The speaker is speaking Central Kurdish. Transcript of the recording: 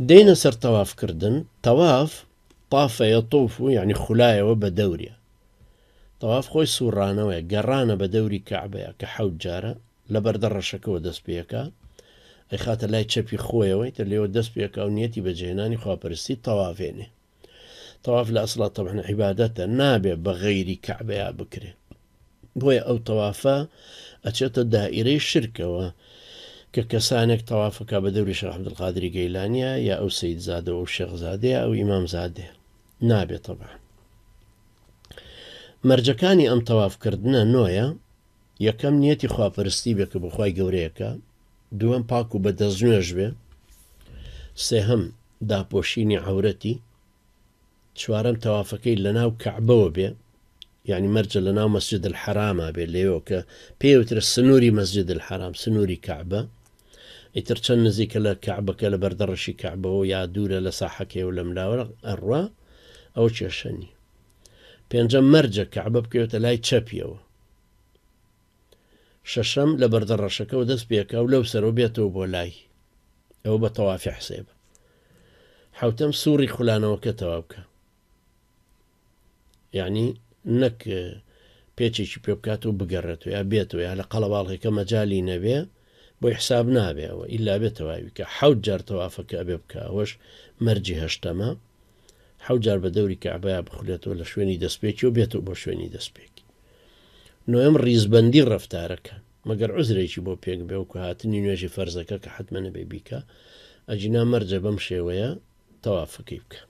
دينا سر طواف كردن. طواف طاف يطوف يعني خلايا وبدوريا. طواف خوي سورانا وقرانا بدوري كعبة كحوت جارة لبردر شكو دس بيكا اي خاطر لا تشبي خويا ويت اللي هو دس بيكا ونيتي بجهناني خوابرستي طوافيني. طواف لأصلا طبعا عبادته نابع بغير كعبة يا بكري بويا أو طوافا أتشت الدائرة الشركة ككسانك طوافك بدوري شيخ عبد القادر جيلانيا يا أو سيد زاده أو الشيخ زاده أو إمام زاده نابع طبعا. مرجكاني أم طواف كردنا نويا یەکەم نیەتی خواپەرستی بێ کە بەخوای گەورەیەکە، دووەم پاک و بەدەستنوێژ بێ، سێهەم داپۆشینی عەورەتی، چوارەم تەوافەکەی لەناو کەعبەوە بێ، یعنی مەرجە لەناو مەسجد الحەرامە بێ لێوە کە پێوترە سنووری مەسجد الحەرام سنووری کەعبە، ئیتر چەند نزیکە لە کەعبەکە لە بەردەڕەشی کەعبەوە یا دوورە لە ساحەکەی و لە ملاوە ئەڕوا ئەو کێشەنی. پێنجەم مەرجە کەعبە بکەوێتە لای چەپیەوە. شەشەم لە بەردەڕەشەکەەوە دەست پێکە و لەو سەرەوە بێتەوە بۆ لای ئەوە بە تەوافی حسێبە. حوتەم سووڕی خولانەوەکە تەوا بکە، یعنی نەک پێچێکی پێ بکات و بگەڕێتەوە یا بێتەوە یا لە قەڵەباڵغێکە مەجای نەبێ بۆی حساب نابێەوە ئیلا بێتەواوی کە حەوت جار تەوافەکە ئەبێ بکە ئەوەش مەرجی هەشتەمە، حەوت جار بە دەوری کەعبەیە بخولێتەوە لە شوێنی دەستپێکی و بێتەوە بۆ شوێنی دەستپێکی. نۆیەم ڕیزبەندی ڕەفتارەکە مەگەر عوزرێکی بۆ پێک بێ وکە هاتنی نوێژی فەرزەکە کە حتممە نەبێ بیکە ئەجینا مەرجە بەم شێوەیە تەوافەکەی بکە.